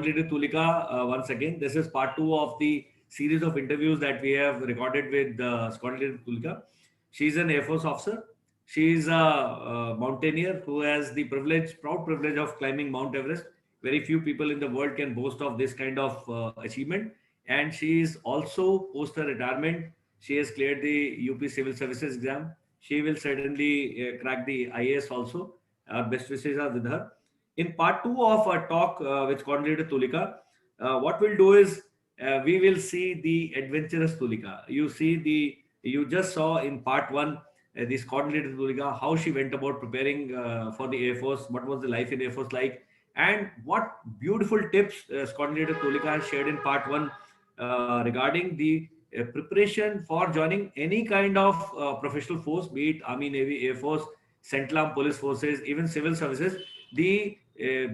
Leader Tulika once again. This is part two of the series of interviews that we have recorded with Squad Leader Tulika. She's an Air Force officer. She's a mountaineer who has the proud privilege of climbing Mount Everest. Very few people in the world can boast of this kind of achievement. And she is also post her retirement. She has cleared the UP Civil Services exam. She will certainly crack the IAS also. Our best wishes are with her. In part two of our talk with coordinator Tulika, what we'll do is we will see the adventurous Tulika. You just saw in part one this coordinator Tulika how she went about preparing for the Air Force. What was the life in Air Force like, and what beautiful tips coordinator Tulika has shared in part one regarding the preparation for joining any kind of professional force, be it Army, Navy, Air Force, Central Armed Police Forces, even civil services. The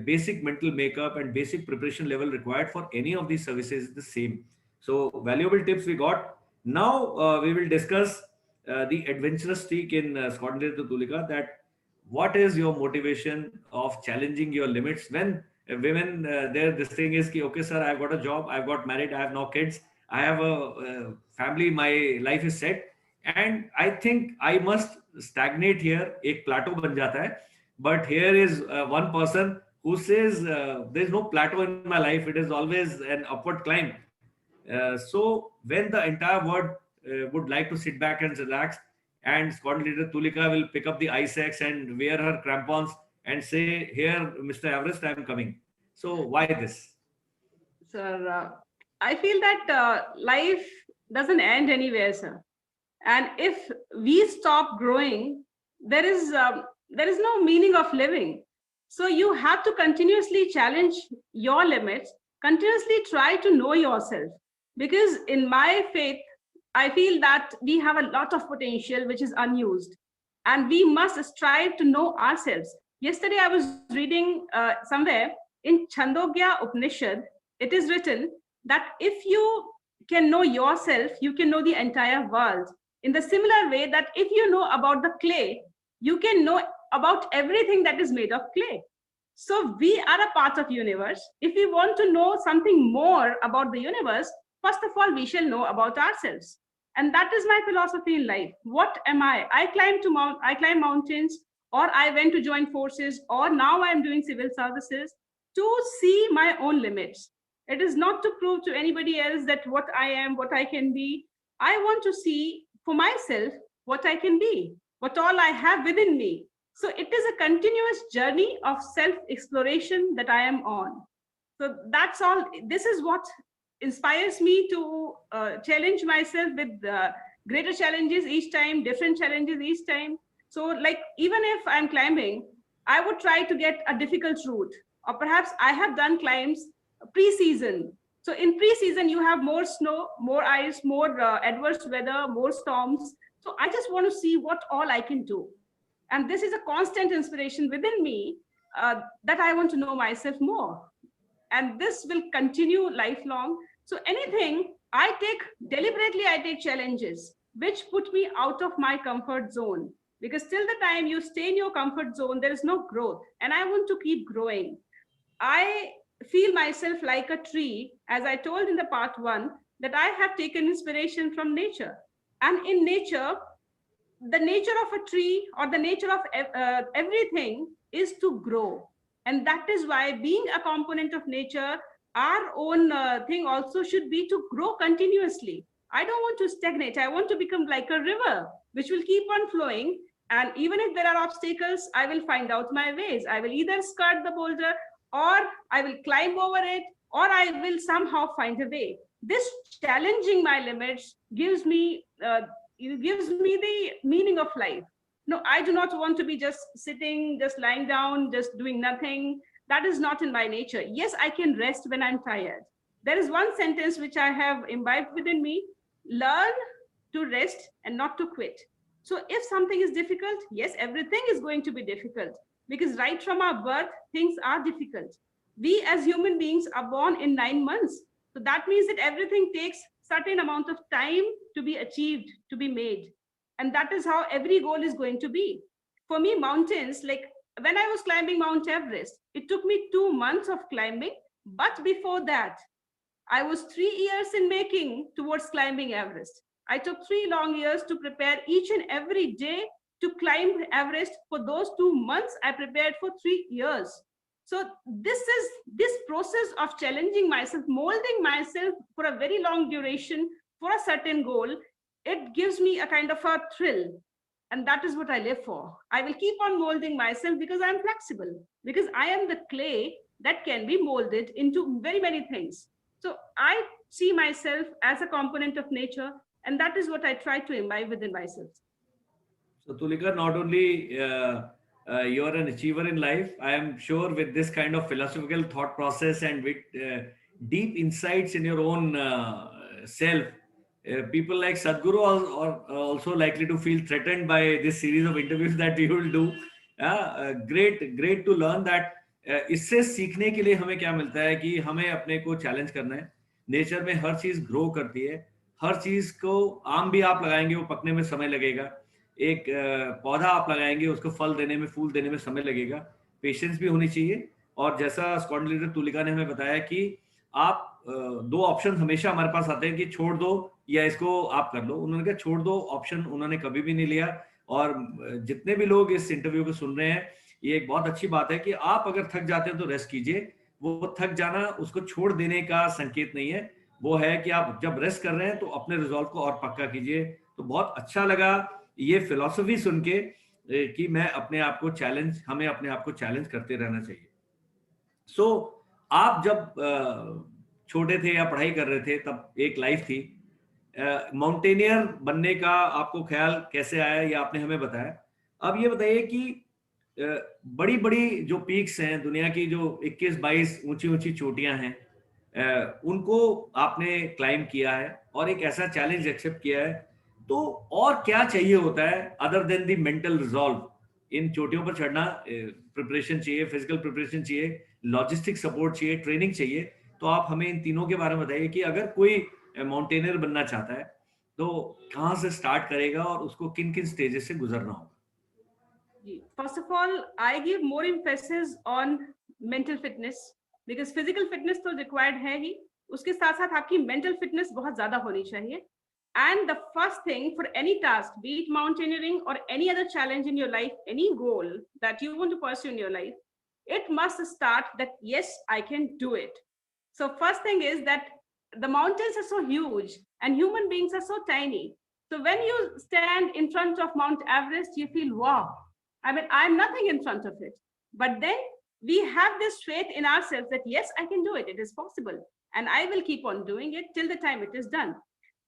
basic mental makeup and basic preparation level required for any of these services is the same. So valuable tips we got. Now we will discuss the adventurous streak in Scotland to Tulika, that what is your motivation of challenging your limits when women there this thing is ki, okay sir, I've got a job, I've got married, I have no kids, I have a family, my life is set, and I think I must stagnate here, एक plateau बन जाता है. But here is one person who says there is no plateau in my life, it is always an upward climb. So when the entire world would like to sit back and relax, and squad leader Tulika will pick up the ice axe and wear her crampons and say, "Here, Mr. Everest, I am coming." So why this? Sir, I feel that life doesn't end anywhere, sir. And if we stop growing, there is no meaning of living. So you have to continuously challenge your limits, continuously try to know yourself. Because in my faith, I feel that we have a lot of potential which is unused, and we must strive to know ourselves. Yesterday, I was reading somewhere in Chandogya Upanishad, it is written that if you can know yourself, you can know the entire world. In the similar way that if you know about the clay, you can know about everything that is made of clay. So we are a part of universe. If we want to know something more about the universe, first of all, we shall know about ourselves. And that is my philosophy in life. What am I? I climb mountains, or I went to join forces, or now I'm doing civil services to see my own limits. It is not to prove to anybody else that what I am, what I can be. I want to see for myself what I can be, what all I have within me. So it is a continuous journey of self-exploration that I am on. So that's all. This is what inspires me to challenge myself with greater challenges each time, different challenges each time. So like, even if I'm climbing, I would try to get a difficult route, or perhaps I have done climbs pre-season. So in pre-season, you have more snow, more ice, more adverse weather, more storms. So I just want to see what all I can do. And this is a constant inspiration within me that I want to know myself more. And this will continue lifelong. So anything I take, deliberately I take challenges which put me out of my comfort zone. Because till the time you stay in your comfort zone, there is no growth. And I want to keep growing. I feel myself like a tree, as I told in the part one, that I have taken inspiration from nature. And in nature, the nature of a tree or the nature of everything is to grow. And that is why, being a component of nature, our own thing also should be to grow continuously. I don't want to stagnate. I want to become like a river, which will keep on flowing. And even if there are obstacles, I will find out my ways. I will either skirt the boulder, or I will climb over it, or I will somehow find a way. This challenging my limits gives me the meaning of life. No, I do not want to be just sitting, just lying down, just doing nothing. That is not in my nature. Yes, I can rest when I'm tired. There is one sentence which I have imbibed within me: learn to rest and not to quit. So if something is difficult, yes, everything is going to be difficult, because right from our birth, things are difficult. We as human beings are born in 9 months. So that means that everything takes certain amount of time to be achieved, to be made. And that is how every goal is going to be. For me, mountains, like when I was climbing Mount Everest, it took me 2 months of climbing But before that, I was 3 years in making towards climbing Everest. I took 3 long years to prepare each and every day to climb Everest. For those 2 months, I prepared for 3 years. So this process of challenging myself, molding myself for a very long duration for a certain goal, it gives me a kind of a thrill. And that is what I live for. I will keep on molding myself because I'm flexible, because I am the clay that can be molded into very many things. So I see myself as a component of nature, and that is what I try to imbibe within myself. So, Tulika, not only you're an achiever in life, I am sure with this kind of philosophical thought process and with deep insights in your own self, people like Sadhguru are also likely to feel threatened by this series of interviews that we will do. Great to learn that इससे सीखने के लिए हमें क्या मिलता है कि हमें अपने को चैलेंज करना है. नेचर में हर चीज ग्रो करती है. हर चीज को आम भी आप लगाएंगे वो पकने में समय लगेगा. एक पौधा आप लगाएंगे उसको फल देने में फूल देने में समय लगेगा. पेशेंस भी होनी चाहिए. और जैसा स्क्वाड लीडर तुलिका ने हमें बताया कि आप दो ऑप्शन हमेशा हमारे पास आते हैं कि छोड़ दो या इसको आप कर लो. उन्होंने कहा छोड़ दो ऑप्शन उन्होंने कभी भी नहीं लिया. और जितने भी लोग इस इंटरव्यू को सुन रहे हैं, ये एक बहुत अच्छी बात है कि आप अगर थक जाते हैं तो रेस्ट कीजिए. वो थक जाना उसको छोड़ देने का संकेत नहीं है. वो है कि आप जब रेस्ट कर रहे हैं तो अपने रिजॉल्व को और पक्का कीजिए. तो बहुत अच्छा लगा ये फिलॉसफी सुन के कि मैं अपने आप को चैलेंज हमें अपने आप को चैलेंज करते रहना चाहिए. सो आप जब छोटे थे या पढ़ाई कर रहे थे तब एक लाइफ थी. माउंटेनियर बनने का आपको ख्याल कैसे आया ये आपने हमें बताया. अब ये बताइए कि बड़ी बड़ी जो पीक्स हैं दुनिया की, जो 21-22 ऊंची ऊंची चोटियां हैं, उनको आपने क्लाइम किया है और एक ऐसा चैलेंज एक्सेप्ट किया है. तो और क्या चाहिए होता है other than the mental resolve? इन चोटियों पर चढ़ना प्रिपरेशन चाहिए, फिजिकल प्रिपरेशन चाहिए, लॉजिस्टिक सपोर्ट चाहिए, ट्रेनिंग चाहिए. तो आप हमें इन तीनों के बारे में बताइए कि अगर कोई माउंटेनियर बनना चाहता है तो कहाँ से स्टार्ट करेगा और उसको किन किन स्टेजेस से गुजरना होगा? First of all, I give more emphasis on mental fitness because physical fitness तो required है ही, उसके साथ साथ आपकी mental fitness बहुत ज्यादा होनी चाहिए. And the first thing for any task, be it mountaineering or any other challenge in your life, any goal that you want to pursue in your life, it must start that yes, I can do it. So first thing is that the mountains are so huge and human beings are so tiny. So when you stand in front of Mount Everest, you feel, wow, I mean, I'm nothing in front of it. But then we have this faith in ourselves that yes, I can do it. It is possible. And I will keep on doing it till the time it is done.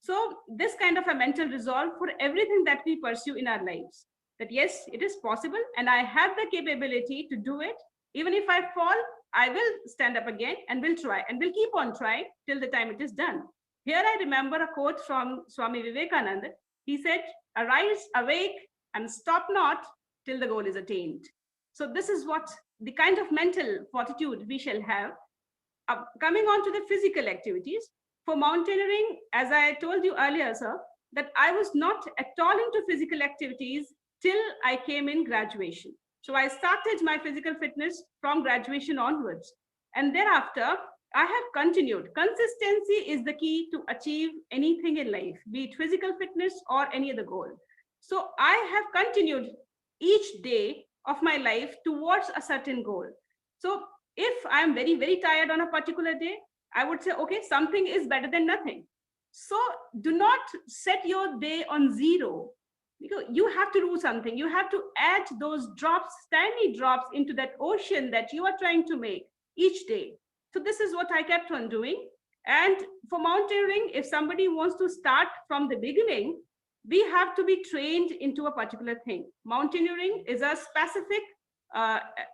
So this kind of a mental resolve for everything that we pursue in our lives, that yes, it is possible and I have the capability to do it. Even if I fall, I will stand up again and will try and will keep on trying till the time it is done. Here I remember a quote from Swami Vivekananda. He said, arise, awake, and stop not till the goal is attained. So this is what the kind of mental fortitude we shall have. Coming on to the physical activities, for mountaineering, as I told you earlier, sir, that I was not at all into physical activities till I came in graduation. So I started my physical fitness from graduation onwards. And thereafter, I have continued. Consistency is the key to achieve anything in life, be it physical fitness or any other goal. So I have continued each day of my life towards a certain goal. So if I'm very, very tired on a particular day, I would say, okay, something is better than nothing. So do not set your day on zero. Because you have to do something. You have to add those drops, tiny drops into that ocean that you are trying to make each day. So this is what I kept on doing. And for mountaineering, if somebody wants to start from the beginning, we have to be trained into a particular thing. Mountaineering is a specific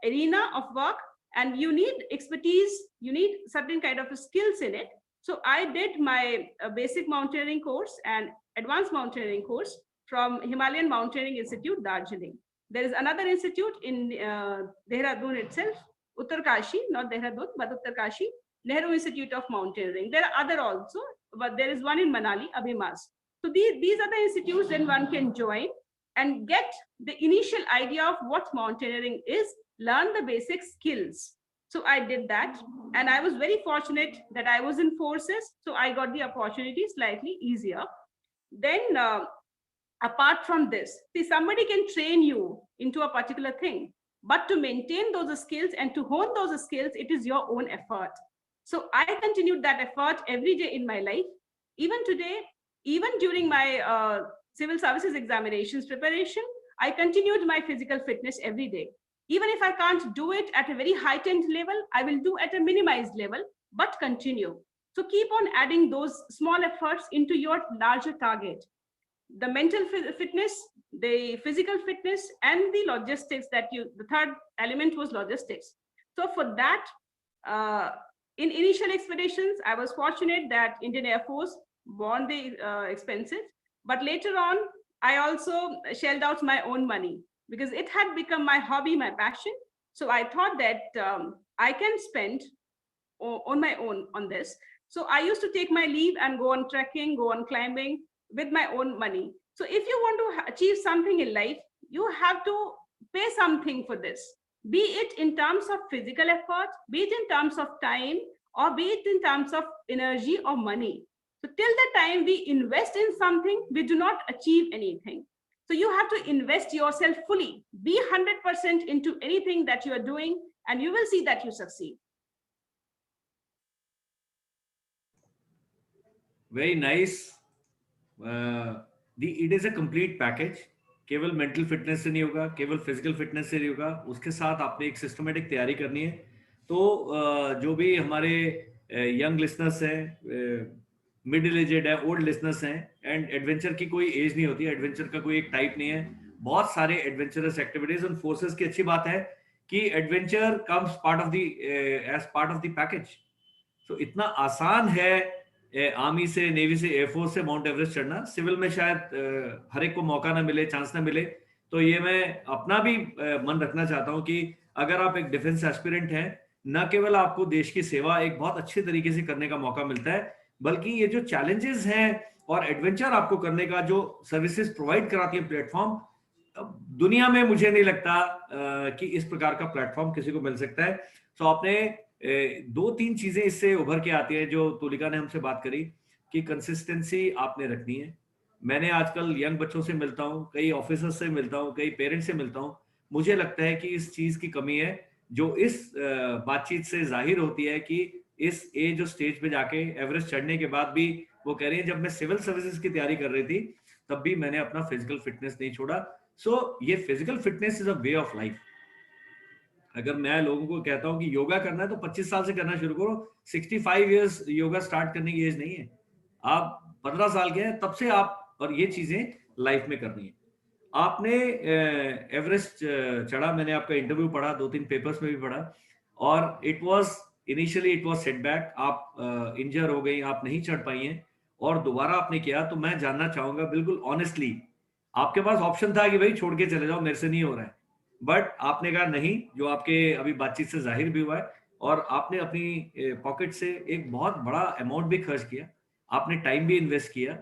arena of work, and you need expertise, you need certain kind of skills in it. So I did my basic mountaineering course and advanced mountaineering course from Himalayan Mountaineering Institute, Darjeeling. There is another institute in Dehradun itself, Uttarkashi, not Dehradun, but Uttarkashi, Nehru Institute of Mountaineering. There are other also, but there is one in Manali, Abhimas. So these are the institutes that one can join and get the initial idea of what mountaineering is, learn the basic skills. So I did that, and I was very fortunate that I was in forces, so I got the opportunity slightly easier. Then apart from this, see, somebody can train you into a particular thing, but to maintain those skills and to hone those skills, it is your own effort. So I continued that effort every day in my life. Even today, even during my civil services examinations preparation, I continued my physical fitness every day. Even if I can't do it at a very heightened level, I will do at a minimized level, but continue. So keep on adding those small efforts into your larger target. The mental fitness, the physical fitness, and the logistics, that you, the third element was logistics. So for that, uh, in initial expeditions, I was fortunate that Indian Air Force borne the expenses, but later on, I also shelled out my own money because it had become my hobby, my passion. So I thought that I can spend on my own on this. So I used to take my leave and go on trekking, go on climbing with my own money. So if you want to achieve something in life, you have to pay something for this, be it in terms of physical effort, be it in terms of time, or be it in terms of energy or money. So till the time we invest in something, we do not achieve anything. So you have to invest yourself fully, be 100% into anything that you are doing, and you will see that you succeed. Very nice. It is a complete package. केवल mental fitness से नहीं होगा, केवल physical fitness से नहीं होगा, उसके साथ आपने एक सिस्टमेटिक तैयारी करनी है. तो जो भी हमारे यंग लिसनर्स हैं, मिडिल एजेड है, ओल्ड लिसनर्स हैं, एंड एडवेंचर की कोई एज नहीं होती है, एडवेंचर का कोई एक टाइप नहीं है, बहुत सारे एडवेंचरस एक्टिविटीज और फोर्सेस की अच्छी बात है कि adventure comes part of the age part of the package. तो इतना आसान है आर्मी से, नेवी से, एयरफोर्स से माउंट एवरेस्ट चढ़ना. सिविल में शायद हर एक को मौका ना मिले, चांस ना मिले. तो ये मैं अपना भी मन रखना चाहता हूं कि अगर आप एक डिफेंस एस्पिरेंट हैं, न केवल आपको देश की सेवा एक बहुत अच्छे तरीके से करने का मौका मिलता है, बल्कि ये जो चैलेंजेस हैं और एडवेंचर आपको करने का जो सर्विसेज प्रोवाइड कराती है प्लेटफॉर्म, दुनिया में मुझे नहीं लगता कि इस प्रकार का प्लेटफॉर्म किसी को मिल सकता है. तो आपने दो तीन चीजें इससे उभर के आती है जो तुलिका ने हमसे बात करी कि कंसिस्टेंसी आपने रखनी है. मैंने आजकल यंग बच्चों से मिलता हूं, कई ऑफिसर्स से मिलता हूं, कई पेरेंट्स से मिलता हूं. मुझे लगता है कि इस चीज की कमी है जो इस बातचीत से जाहिर होती है कि इस एज और स्टेज पे जाके एवरेस्ट चढ़ने के बाद भी वो कह रही है, जब मैं सिविल सर्विसेज की तैयारी कर रही थी तब भी मैंने अपना फिजिकल फिटनेस नहीं छोड़ा. सो ये physical fitness is a way of life. अगर मैं लोगों को कहता हूं कि योगा करना है तो 25 साल से करना शुरू करो. 65 इयर्स योगा स्टार्ट करने की एज नहीं है. आप 15 साल के हैं तब से आप, और ये चीजें लाइफ में करनी है. आपने एवरेस्ट चढ़ा, मैंने आपका इंटरव्यू पढ़ा, 2-3 पेपर्स में भी पढ़ा, और इनिशियली इट वाज सेटबैक. आप इंजर हो गई, आप नहीं चढ़ पाई हैं और दोबारा आपने किया. तो मैं जानना चाहूंगा बिल्कुल ऑनेस्टली, आपके पास ऑप्शन था कि भाई छोड़ के चले जाओ, मेरे से नहीं हो रहा है, बट आपने कहा नहीं, जो आपके अभी बातचीत से जाहिर भी हुआ है, और आपने अपनी पॉकेट से एक बहुत बड़ा अमाउंट भी खर्च किया, आपने टाइम भी इन्वेस्ट किया,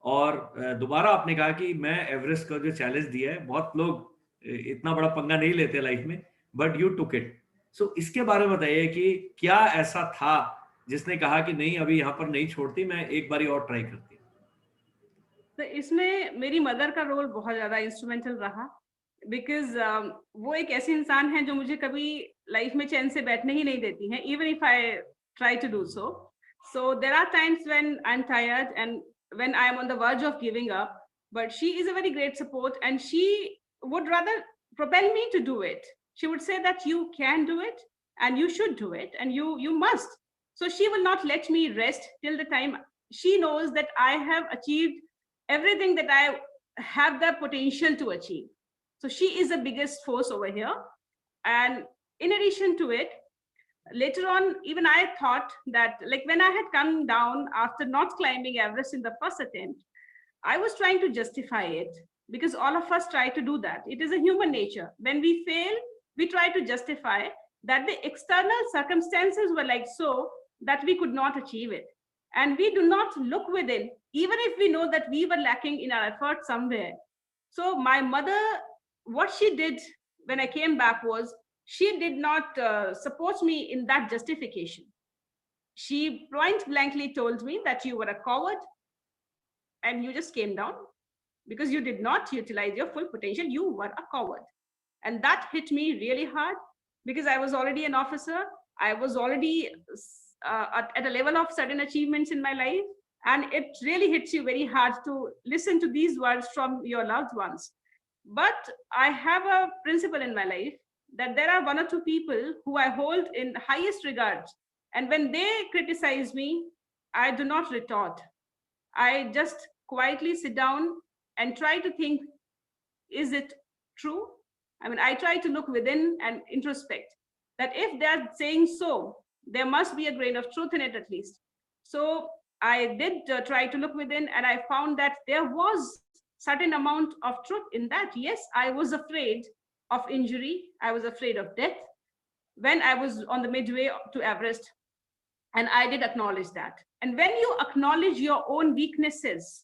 और दोबारा आपने कहा कि मैं एवरेस्ट का जो चैलेंज दिया है, बहुत लोग इतना बड़ा पंगा नहीं लेते लाइफ में, बट यू टुक इट. सो इसके बारे में बताइए कि क्या ऐसा था जिसने कहा कि नहीं, अभी यहाँ पर नहीं छोड़ती, मैं एक बारी और ट्राई करती. तो इसमें मेरी मदर का रोल बहुत ज्यादा इंस्ट्रूमेंटल रहा, बिकॉज वो एक ऐसे इंसान है जो मुझे कभी लाइफ में चैन से बैठने ही नहीं देती है, even if I try to do so. So there are times when I am tired and when I am on the verge of giving up, but she is a very great support and she would rather propel me to do it. She would say that you can do it and you should do it and you must. So she will not let me rest till the time she knows that I have achieved everything that I have the potential to achieve. So she is the biggest force over here. And in addition to it, later on, even I thought that, like, when I had come down after not climbing Everest in the first attempt, I was trying to justify it, because all of us try to do that. It is a human nature. When we fail, we try to justify that the external circumstances were like so that we could not achieve it. And we do not look within, even if we know that we were lacking in our effort somewhere. So my mother, what she did when I came back was, she did not support me in that justification. She point blankly told me that you were a coward and you just came down because you did not utilize your full potential. You were a coward. And that hit me really hard because I was already an officer. I was already at a level of certain achievements in my life. And it really hits you very hard to listen to these words from your loved ones. But I have a principle in my life that there are one or two people who I hold in highest regard. And when they criticize me, I do not retort. I just quietly sit down and try to think, is it true? I mean, I try to look within and introspect that if they're saying so, there must be a grain of truth in it at least. So I did try to look within, and I found that there was certain amount of truth in that. Yes, I was afraid of injury. I was afraid of death when I was on the midway to Everest. And I did acknowledge that. And when you acknowledge your own weaknesses,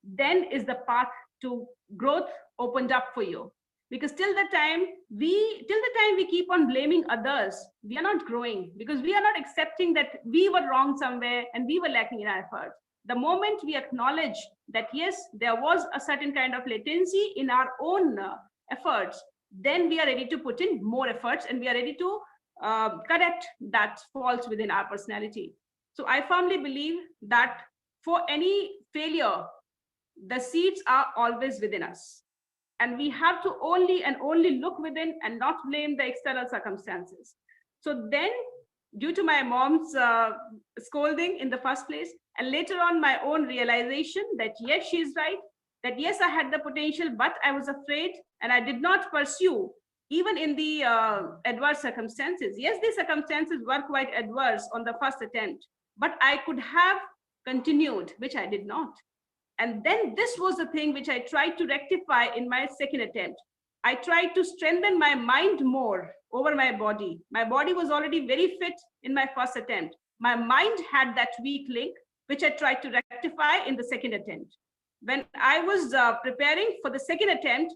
then is the path to growth opened up for you. Because till the time we keep on blaming others, we are not growing, because we are not accepting that we were wrong somewhere and we were lacking in our effort. The moment we acknowledge that yes, there was a certain kind of latency in our own efforts, then we are ready to put in more efforts and we are ready to correct that faults within our personality. So I firmly believe that for any failure, the seeds are always within us. And we have to only look within and not blame the external circumstances. So then, due to my mom's scolding in the first place, and later on my own realization that yes, she's right, that yes, I had the potential, but I was afraid and I did not pursue, even in the adverse circumstances. Yes, the circumstances were quite adverse on the first attempt, but I could have continued, which I did not. And then this was the thing which I tried to rectify in my second attempt. I tried to strengthen my mind more over my body. My body was already very fit in my first attempt. My mind had that weak link, which I tried to rectify in the second attempt. When I was preparing for the second attempt,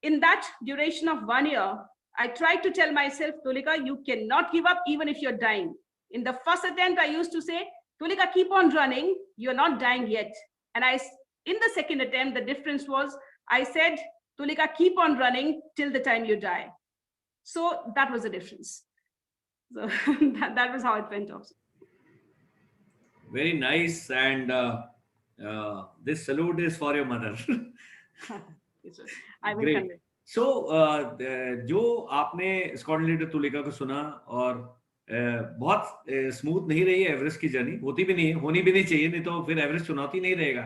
in that duration of 1 year, I tried to tell myself, Tulika, you cannot give up even if you're dying. In the first attempt, I used to say, Tulika, keep on running. You're not dying yet. And in the second attempt, the difference was, I said, Tulika, keep on running till the time you die. So that was the difference. So that was how it went off. Very nice. And this salute is for your mother. I will Great. convey. So जो आपने Scotland leader Tulika को सुना, और बहुत smooth नहीं रही है Everest की जर्नी, होती भी नहीं है, होनी भी नहीं चाहिए, नहीं तो फिर एवरेस्ट चुनौती नहीं रहेगा।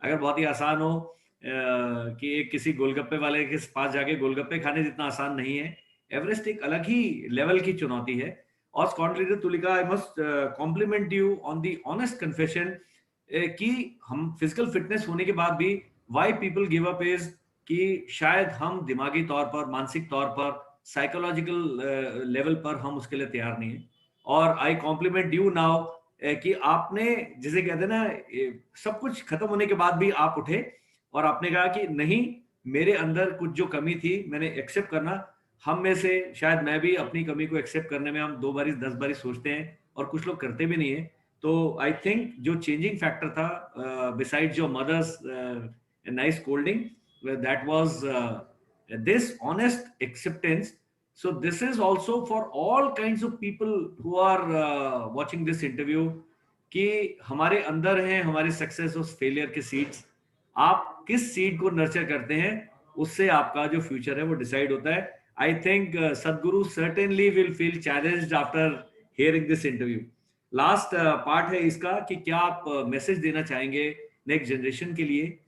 अगर बहुत ही आसान हो कि एक किसी गोलगप्पे वाले के पास जाके गोलगप्पे खाने जितना आसान नहीं है, एवरेस्ट एक अलग ही लेवल की चुनौती है। और Scotland leader Tulika, I must compliment you on the honest confession कि हम फिजिकल फिटनेस होने के बाद भी why people give up is कि शायद हम दिमागी तौर पर, मानसिक तौर पर, साइकोलॉजिकल लेवल पर हम उसके लिए तैयार नहीं है। और आई कॉम्प्लीमेंट यू नाउ कि आपने, जिसे कहते हैं ना, सब कुछ खत्म होने के बाद भी आप उठे और आपने कहा कि नहीं, मेरे अंदर कुछ जो कमी थी मैंने एक्सेप्ट करना। हम में से शायद मैं भी अपनी कमी को एक्सेप्ट करने में हम 2 बारी 10 बारी सोचते हैं और कुछ लोग करते भी नहीं है। तो आई थिंक जो चेंजिंग फैक्टर था, besides your mother's nice scolding, that was this honest acceptance. So this is also for all kinds of people who are watching this interview कि हमारे अंदर हैं हमारे सक्सेस और फेलियर के सीड्स। आप किस सीड को नर्चर करते हैं, उससे आपका जो फ्यूचर है वो डिसाइड होता है। आई थिंक सदगुरु certainly will feel challenged after hearing this interview. Last part है इसका कि क्या आप मैसेज देना चाहेंगे नेक्स्ट जनरेशन के लिए।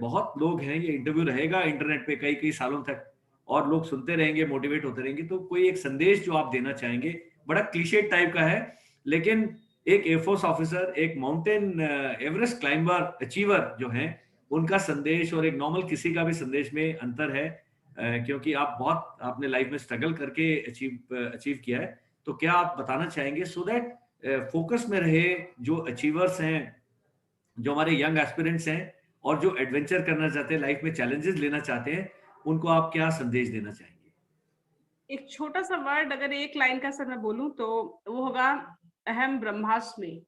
बहुत लोग हैं, ये इंटरव्यू रहेगा इंटरनेट पे कई सालों तक और लोग सुनते रहेंगे, मोटिवेट होते रहेंगे। तो कोई एक संदेश जो आप देना चाहेंगे, बड़ा क्लीशे टाइप का है, लेकिन एक एयरफोर्स ऑफिसर, एक माउंटेन एवरेस्ट क्लाइंबर, अचीवर जो हैं, उनका संदेश और एक नॉर्मल किसी का भी संदेश में अंतर है, क्योंकि आपने लाइफ में स्ट्रगल करके अचीव किया है। तो क्या आप बताना चाहेंगे सो दैट फोकस में रहे जो अचीवर्स हैं, जो हमारे यंग एस्पिरेंट्स हैं और जो एडवेंचर करना चाहते हैं, लाइफ में चैलेंजेस लेना चाहते हैं, उनको आप क्या संदेश देना चाहेंगे? एक छोटा सा वर्ड, अगर एक लाइन का सर मैं बोलूं तो वो होगा अहम ब्रह्मास्मि।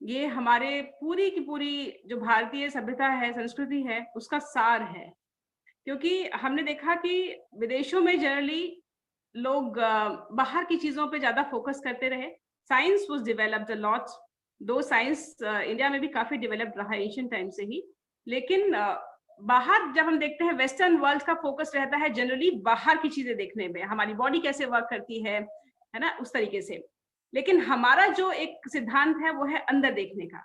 ये हमारे पूरी की पूरी जो भारतीय सभ्यता है, संस्कृति है, उसका सार है। क्योंकि हमने देखा कि विदेशों में जनरली लोग बाहर की चीजों पे ज्यादा फोकस करते रहे। Science was developed a lot, दो साइंस इंडिया में भी काफी डेवलप्ड रहा एशियन टाइम से ही, लेकिन बाहर जब हम देखते हैं वेस्टर्न वर्ल्ड का फोकस रहता है जनरली बाहर की चीजें देखने में, हमारी बॉडी कैसे वर्क करती है ना, उस तरीके से। लेकिन हमारा जो एक सिद्धांत है वो है अंदर देखने का।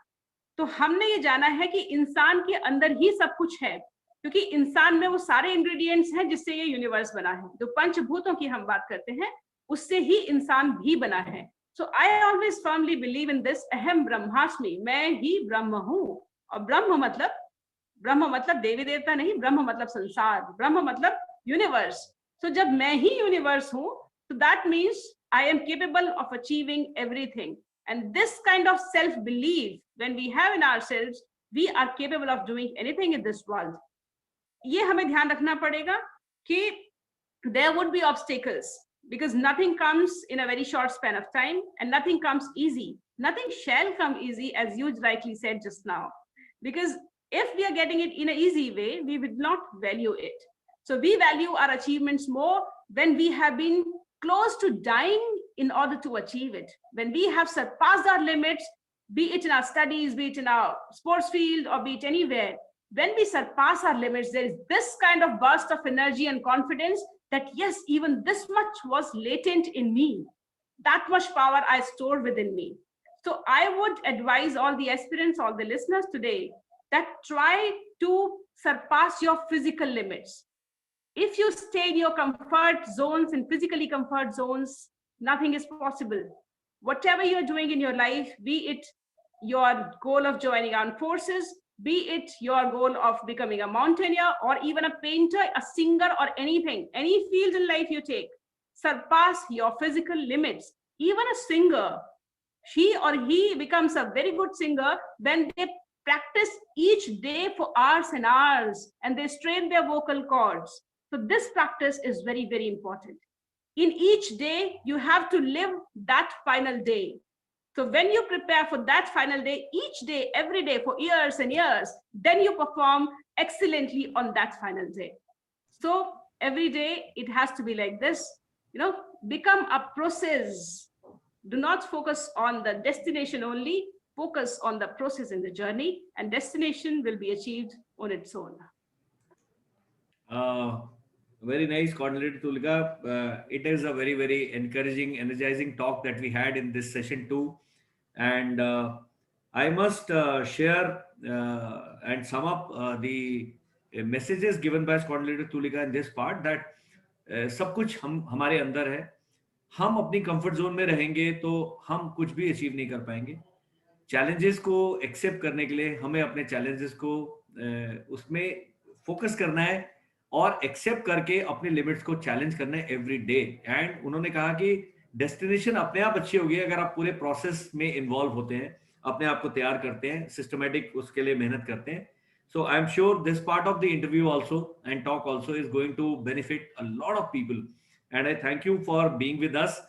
तो हमने ये जाना है कि इंसान के अंदर ही सब कुछ है, क्योंकि इंसान में वो सारे इंग्रेडिएंट्स हैं जिससे ये यूनिवर्स बना है। जो पंचभूतों की हम बात करते हैं उससे ही इंसान भी बना है। So I always firmly believe in this अहम ब्रह्मास्मि, मैं ही ब्रह्म हूँ। और ब्रह्म मतलब देवी देवता नहीं, ब्रह्म मतलब संसार, ब्रह्म मतलब यूनिवर्स। तो जब मैं ही यूनिवर्स हूँ, तो that means I am capable of achieving everything. And this kind of self-belief, when we have in ourselves, we are capable of doing anything in this world. ये हमें ध्यान रखना पड़ेगा कि there would be obstacles, because nothing comes in a very short span of time and nothing comes easy. Nothing shall come easy, as you rightly said just now, because if we are getting it in an easy way, we would not value it. So we value our achievements more when we have been close to dying in order to achieve it. When we have surpassed our limits, be it in our studies, be it in our sports field, or be it anywhere, when we surpass our limits, there is this kind of burst of energy and confidence that yes, even this much was latent in me. That much power I stored within me. So I would advise all the aspirants, all the listeners today, that try to surpass your physical limits. If you stay in your comfort zones, in physically comfort zones, nothing is possible. Whatever you're doing in your life, be it your goal of joining armed forces, be it your goal of becoming a mountaineer, or even a painter, a singer, or anything, any field in life you take, surpass your physical limits. Even a singer, she or he becomes a very good singer when they practice each day for hours and hours and they strain their vocal cords. So this practice is very, very important. In each day, you have to live that final day. So when you prepare for that final day, each day, every day, for years and years, then you perform excellently on that final day. So every day, it has to be like this, become a process. Do not focus on the destination only, focus on the process in the journey, and destination will be achieved on its own. Very nice, Coordinator Tulika. It is a very, very encouraging, energizing talk that we had in this session too. And I must share and sum up the messages given by Coordinator Tulika in this part, that सब कुछ हम हमारे अंदर है. हम अपनी comfort zone में रहेंगे तो हम कुछ भी अचीव नहीं कर पाएंगे. चैलेंजेस को एक्सेप्ट करने के लिए हमें अपने चैलेंजेस को उसमें फोकस करना है और एक्सेप्ट करके अपने लिमिट्स को चैलेंज करना है एवरी डे. एंड उन्होंने कहा कि डेस्टिनेशन अपने आप अच्छी होगी अगर आप पूरे प्रोसेस में इन्वॉल्व होते हैं, अपने आप को तैयार करते हैं, सिस्टमेटिक उसके लिए मेहनत करते हैं. So I'm sure this part of the interview also and talk also is going to benefit a lot of people. And I thank you for being with us.